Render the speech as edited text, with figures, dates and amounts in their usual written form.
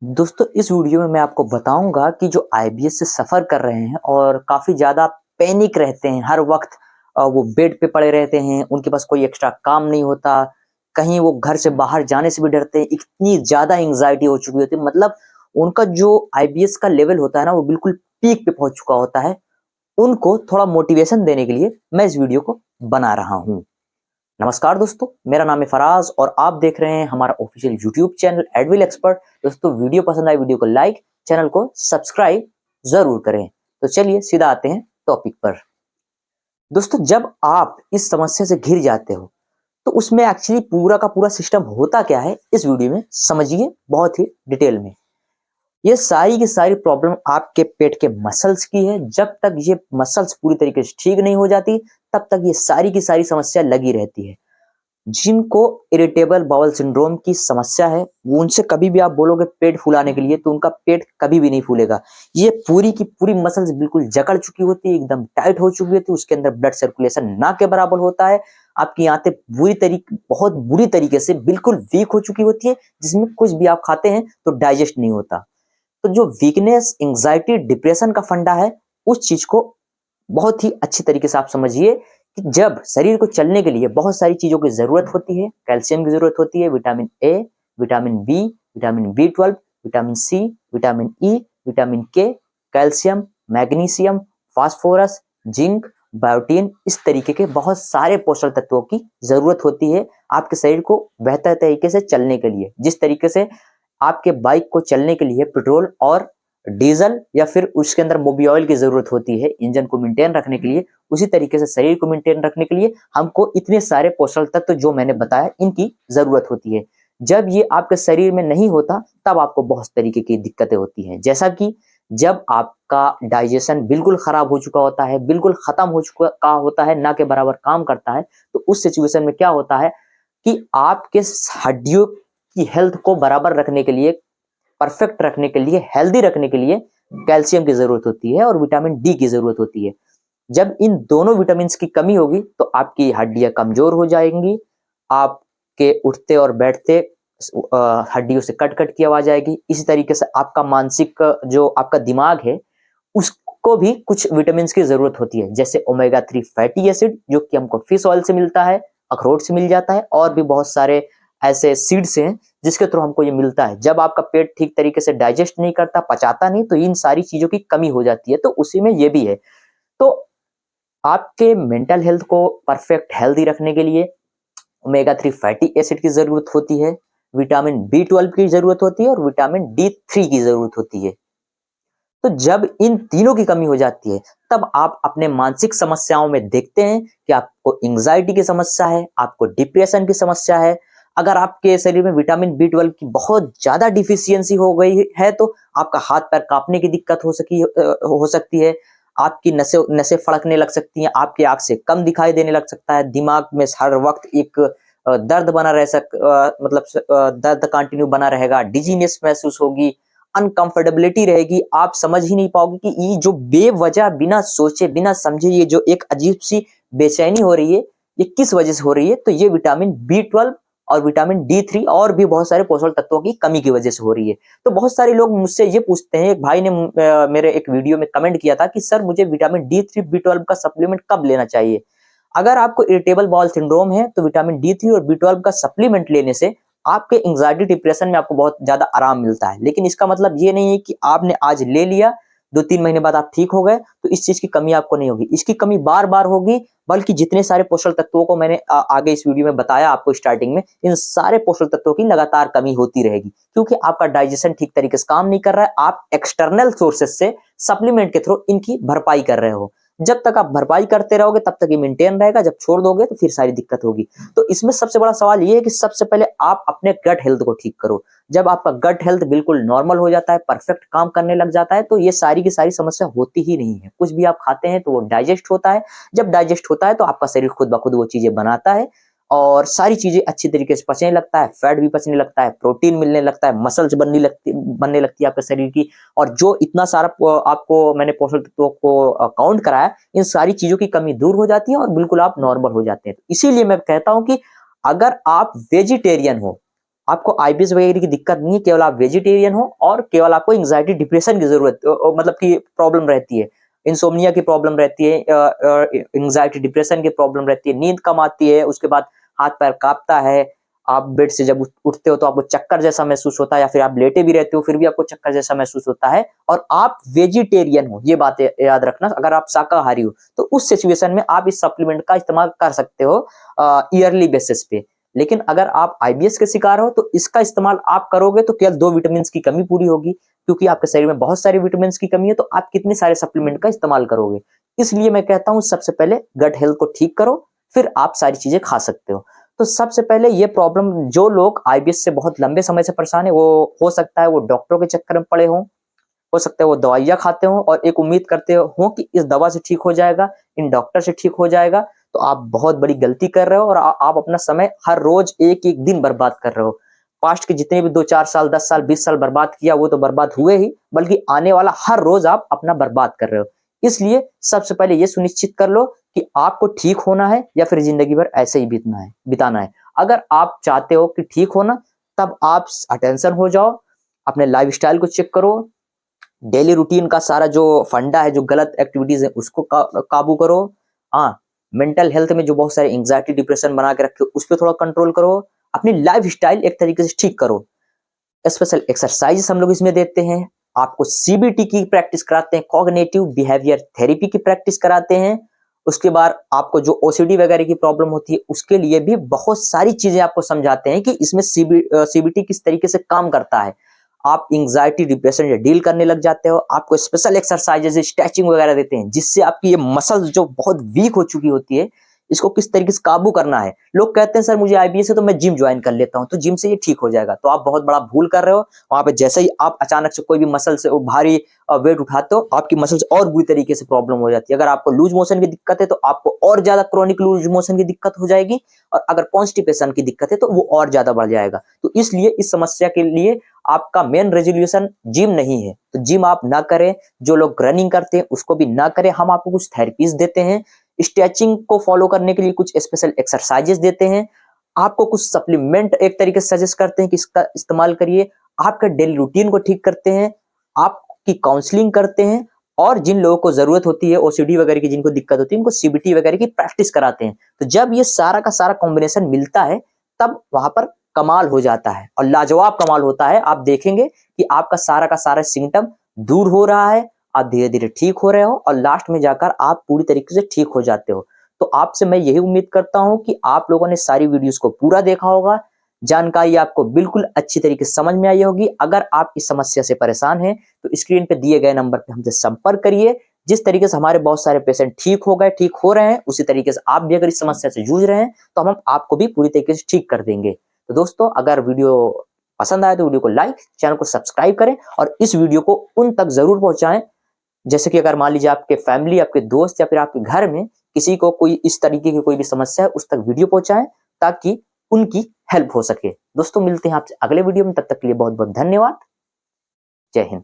दोस्तों इस वीडियो में मैं आपको बताऊंगा कि जो आईबीएस से सफ़र कर रहे हैं और काफ़ी ज़्यादा पैनिक रहते हैं हर वक्त। वो बेड पे पड़े रहते हैं, उनके पास कोई एक्स्ट्रा काम नहीं होता, कहीं वो घर से बाहर जाने से भी डरते हैं, इतनी ज़्यादा एंग्जाइटी हो चुकी होती है। मतलब उनका जो आईबीएस का लेवल होता है ना, वो बिल्कुल पीक पे पहुंच चुका होता है। उनको थोड़ा मोटिवेशन देने के लिए मैं इस वीडियो को बना रहा हूँ। नमस्कार दोस्तों, मेरा नाम है फराज और आप देख रहे हैं हमारा official YouTube channel Advil expert. दोस्तों वीडियो पसंद आए वीडियो को लाइक, चैनल को सब्सक्राइब जरूर करें। तो चलिए सीधा आते हैं टॉपिक पर। दोस्तों जब आप इस समस्या से घिर जाते हो तो उसमें एक्चुअली पूरा का पूरा सिस्टम होता क्या है, इस वीडियो में समझिए बहुत ही डिटेल में। ये सारी की सारी प्रॉब्लम आपके पेट के मसल्स की है। जब तक ये मसल्स पूरी तरीके से ठीक नहीं हो जाती तब तक ये सारी की सारी समस्या लगी रहती है। जिनको इरिटेबल बाउल सिंड्रोम की समस्या है, वो उनसे कभी भी आप बोलोगे पेट फुलाने के लिए तो उनका पेट कभी भी नहीं फूलेगा। ये पूरी की पूरी मसल्स बिल्कुल जकड़ चुकी होती है, एकदम टाइट हो चुकी होती है, उसके अंदर ब्लड सर्कुलेशन ना के बराबर होता है। आपकी आंतें बहुत बुरी तरीके से बिल्कुल वीक हो चुकी होती है, जिसमें कुछ भी आप खाते हैं तो डाइजेस्ट नहीं होता। तो जो वीकनेस, एंग्जाइटी, डिप्रेशन का फंडा है, उस चीज को बहुत ही अच्छी तरीके से आप समझिए कि जब शरीर को चलने के लिए बहुत सारी चीजों की जरूरत होती है। कैल्शियम की जरूरत होती है, vitamin A, vitamin B, vitamin B 12, vitamin C, vitamin E, vitamin K, calcium, magnesium, phosphorus, zinc, biotin, इस तरीके के बहुत सारे पोषक तत्वों की जरूरत होती है आपके शरीर को बेहतर तरीके से चलने के लिए। जिस तरीके से आपके बाइक को चलने के लिए पेट्रोल और डीजल या फिर उसके अंदर मोबिल ऑयल की जरूरत होती है इंजन को मेंटेन रखने के लिए, उसी तरीके से शरीर को मेंटेन रखने के लिए हमको इतने सारे पोषक तत्व जो मैंने बताया इनकी जरूरत होती है। जब ये आपके शरीर में नहीं होता तब आपको बहुत तरीके की दिक्कतें होती हैं। जैसा कि जब आपका डाइजेशन बिल्कुल खराब हो चुका होता है, बिल्कुल खत्म हो चुका होता है, ना के बराबर काम करता है, तो उस सिचुएशन में क्या होता है कि आपके हड्डियों की हेल्थ को बराबर रखने के लिए, परफेक्ट रखने के लिए, हेल्दी रखने के लिए कैल्शियम की जरूरत होती है और विटामिन डी की जरूरत होती है। जब इन दोनों विटामिन की कमी होगी तो आपकी हड्डियां कमजोर हो जाएंगी, आपके उठते और बैठते हड्डियों से कट कट की आवाज आएगी। इसी तरीके से आपका मानसिक जो आपका दिमाग है उसको भी कुछ विटामिन की जरूरत होती है, जैसे ओमेगा 3 फैटी एसिड जो कि हमको फिश ऑयल से मिलता है, अखरोट से मिल जाता है, और भी बहुत सारे ऐसे सीड्स हैं जिसके थ्रू हमको ये मिलता है। जब आपका पेट ठीक तरीके से डाइजेस्ट नहीं करता, पचाता नहीं, तो इन सारी चीजों की कमी हो जाती है। तो उसी में ये भी है। तो आपके मेंटल हेल्थ को परफेक्ट हेल्दी रखने के लिए ओमेगा 3 फैटी एसिड की जरूरत होती है, विटामिन बी 12 की जरूरत होती है और विटामिन डी 3 की जरूरत होती है। तो जब इन तीनों की कमी हो जाती है तब आप अपने मानसिक समस्याओं में देखते हैं कि आपको एंग्जाइटी की समस्या है, आपको डिप्रेशन की समस्या है। अगर आपके शरीर में विटामिन बी 12 की बहुत ज्यादा डिफिशियंसी हो गई है तो आपका हाथ पैर कांपने की दिक्कत हो सकती है, आपकी नसें नसें फड़कने लग सकती हैं, आपकी आंख से कम दिखाई देने लग सकता है, दिमाग में हर वक्त एक दर्द बना रह सक मतलब दर्द कंटिन्यू बना रहेगा, डिजीनेस महसूस होगी, अनकंफर्टेबिलिटी रहेगी। आप समझ ही नहीं पाओगे कि ये जो बेवजह बिना सोचे बिना समझे ये जो एक अजीब सी बेचैनी हो रही है, ये किस वजह से हो रही है? तो ये विटामिन बी 12 और विटामिन D 3 और भी बहुत सारे पोषक तत्वों की कमी की वजह से हो रही है। तो बहुत सारे लोग मुझसे ये पूछते हैं, एक भाई ने मेरे एक वीडियो में कमेंट किया था कि सर मुझे विटामिन D 3 बी 12 का सप्लीमेंट कब लेना चाहिए? अगर आपको इरिटेबल बाउल सिंड्रोम है तो विटामिन D 3 और बी 12 का सप्लीमेंट लेने से आपके एंग्जाइटी डिप्रेशन में आपको बहुत ज्यादा आराम मिलता है। लेकिन इसका मतलब ये नहीं है कि आपने आज ले लिया, 2-3 महीने बाद आप ठीक हो गए तो इस चीज की कमी आपको नहीं होगी। इसकी कमी बार बार होगी, बल्कि जितने सारे पोषक तत्वों को मैंने आगे इस वीडियो में बताया आपको स्टार्टिंग में, इन सारे पोषक तत्वों की लगातार कमी होती रहेगी क्योंकि आपका डाइजेशन ठीक तरीके से काम नहीं कर रहा है। आप एक्सटर्नल सोर्सेस से सप्लीमेंट के थ्रू इनकी भरपाई कर रहे हो। जब तक आप भरपाई करते रहोगे तब तक ये मेंटेन रहेगा, जब छोड़ दोगे तो फिर सारी दिक्कत होगी। तो इसमें सबसे बड़ा सवाल ये है कि सबसे पहले आप अपने गट हेल्थ को ठीक करो। जब आपका गट हेल्थ बिल्कुल नॉर्मल हो जाता है, परफेक्ट काम करने लग जाता है, तो ये सारी की सारी समस्या होती ही नहीं है। कुछ भी आप खाते हैं तो वो डाइजेस्ट होता है, जब डाइजेस्ट होता है तो आपका शरीर खुद ब खुद वो चीजें बनाता है और सारी चीजें अच्छी तरीके से पचने लगता है, फैट भी पचने लगता है, प्रोटीन मिलने लगता है, मसल्स बनने लगती है आपके शरीर की। और जो इतना सारा आपको मैंने पोषक तत्वों को काउंट कराया, इन सारी चीजों की कमी दूर हो जाती है और बिल्कुल आप नॉर्मल हो जाते हैं। इसीलिए मैं कहता हूं कि अगर आप वेजिटेरियन हो, आपको आईबीएस वगैरह की दिक्कत नहीं है, केवल आप वेजिटेरियन हो और केवल आपको एंग्जाइटी डिप्रेशन की जरूरत मतलब की प्रॉब्लम रहती है, इंसोम्निया की प्रॉब्लम रहती है, एंग्जाइटी डिप्रेशन की प्रॉब्लम रहती है, नींद कम आती है, उसके बाद हाथ पैर कांपता है, आप बेड से जब उठते हो तो आपको चक्कर जैसा महसूस होता है, या फिर आप लेटे भी रहते हो फिर भी आपको चक्कर जैसा महसूस होता है, और आप वेजिटेरियन हो, ये बात याद रखना। अगर आप शाकाहारी हो तो उस सिचुएशन में आप इस सप्लीमेंट का इस्तेमाल कर सकते हो ईयरली बेसिस पे। लेकिन अगर आप आईबीएस के शिकार हो तो इसका इस्तेमाल आप करोगे तो केवल 2 विटामिन की कमी पूरी होगी, क्योंकि आपके शरीर में बहुत सारे विटामिन की कमी है, तो आप कितने सारे सप्लीमेंट का इस्तेमाल करोगे। इसलिए मैं कहता हूं सबसे पहले गट हेल्थ को ठीक करो, फिर आप सारी चीजें खा सकते हो। तो सबसे पहले ये प्रॉब्लम, जो लोग आईबीएस से बहुत लंबे समय से परेशान है, वो हो सकता है वो डॉक्टरों के चक्कर में पड़े हों, हो सकता है वो दवाइयाँ खाते हो और एक उम्मीद करते हो कि इस दवा से ठीक हो जाएगा, इन डॉक्टर से ठीक हो जाएगा, तो आप बहुत बड़ी गलती कर रहे हो और आप अपना समय हर रोज एक-एक दिन बर्बाद कर रहे हो। पास्ट के जितने भी 2-4 साल, 10 साल, 20 साल बर्बाद किया वो तो बर्बाद हुए ही, बल्कि आने वाला हर रोज आप अपना बर्बाद कर रहे हो। इसलिए सबसे पहले ये सुनिश्चित कर लो कि आपको ठीक होना है या फिर जिंदगी भर ऐसे ही बिताना है। अगर आप चाहते हो कि ठीक होना, तब आप अटेंशन हो जाओ, अपने लाइफस्टाइल को चेक करो, डेली रूटीन का सारा जो फंडा है, जो गलत एक्टिविटीज है उसको काबू करो। हाँ, मेंटल हेल्थ में जो बहुत सारे एंग्जाइटी डिप्रेशन बना के रखे हो उस पर थोड़ा कंट्रोल करो, अपनी लाइफ स्टाइल एक तरीके से ठीक करो। स्पेशल एक्सरसाइज हम लोग इसमें देते हैं, आपको सीबीटी की प्रैक्टिस कराते हैं, कॉग्निटिव बिहेवियर थेरेपी की प्रैक्टिस कराते हैं। उसके बाद आपको जो ओसीडी वगैरह की प्रॉब्लम होती है उसके लिए भी बहुत सारी चीजें आपको समझाते हैं कि इसमें सीबीटी किस तरीके से काम करता है। आप एंग्जाइटी डिप्रेशन से डील करने लग जाते हो, आपको स्पेशल एक्सरसाइजेज स्ट्रेचिंग वगैरह देते हैं, जिससे आपकी ये मसल्स जो बहुत वीक हो चुकी होती है इसको किस तरीके से काबू करना है। लोग कहते हैं सर मुझे आईबीएस है तो मैं जिम ज्वाइन कर लेता हूं तो जिम से ये ठीक हो जाएगा, तो आप बहुत बड़ा भूल कर रहे हो। वहां पे जैसे ही आप अचानक से कोई भी मसल से भारी वेट उठाते हो, आपकी मसल्स और बुरी तरीके से प्रॉब्लम हो जाती है। अगर आपको लूज मोशन की दिक्कत है तो आपको और ज्यादा क्रोनिक लूज मोशन की दिक्कत हो जाएगी, और अगर कॉन्स्टिपेशन की दिक्कत है तो वो और ज्यादा बढ़ जाएगा। तो इसलिए इस समस्या के लिए आपका मेन रेजोल्यूशन जिम नहीं है, तो जिम आप ना करें। जो लोग रनिंग करते हैं उसको भी ना करें। हम आपको कुछ थेरेपीज देते हैं, स्ट्रेचिंग को फॉलो करने के लिए कुछ स्पेशल एक्सरसाइजेस देते हैं, आपको कुछ सप्लीमेंट एक तरीके से सजेस्ट करते हैं कि इसका इस्तेमाल करिए, आपका डेली रूटीन को ठीक करते हैं, आपकी काउंसलिंग करते हैं, और जिन लोगों को जरूरत होती है ओसीडी वगैरह की, जिनको दिक्कत होती है, उनको सीबीटी वगैरह की प्रैक्टिस कराते हैं। तो जब ये सारा का सारा कॉम्बिनेशन मिलता है तब वहां पर कमाल हो जाता है, और लाजवाब कमाल होता है। आप देखेंगे कि आपका सारा का सारा सिम्टम दूर हो रहा है, आप धीरे धीरे ठीक हो रहे हो, और लास्ट में जाकर आप पूरी तरीके से ठीक हो जाते हो। तो आपसे मैं यही उम्मीद करता हूं कि आप लोगों ने सारी वीडियोस को पूरा देखा होगा, जानकारी आपको बिल्कुल अच्छी तरीके से समझ में आई होगी। अगर आप इस समस्या से परेशान हैं तो स्क्रीन पे दिए गए नंबर पे हमसे संपर्क करिए। जिस तरीके से हमारे बहुत सारे पेशेंट ठीक हो गए, ठीक हो रहे हैं, उसी तरीके से आप भी अगर इस समस्या से जूझ रहे हैं तो हम आपको भी पूरी तरीके से ठीक कर देंगे। तो दोस्तों, अगर वीडियो पसंद आए तो वीडियो को लाइक, चैनल को सब्सक्राइब करें, और इस वीडियो को उन तक जरूर पहुंचाएं। जैसे कि अगर मान लीजिए आपके फैमिली, आपके दोस्त, या फिर आपके घर में किसी को कोई इस तरीके की कोई भी समस्या है, उस तक वीडियो पहुंचाएं ताकि उनकी हेल्प हो सके। दोस्तों, मिलते हैं आपसे अगले वीडियो में, तब तक के लिए बहुत बहुत धन्यवाद। जय हिंद।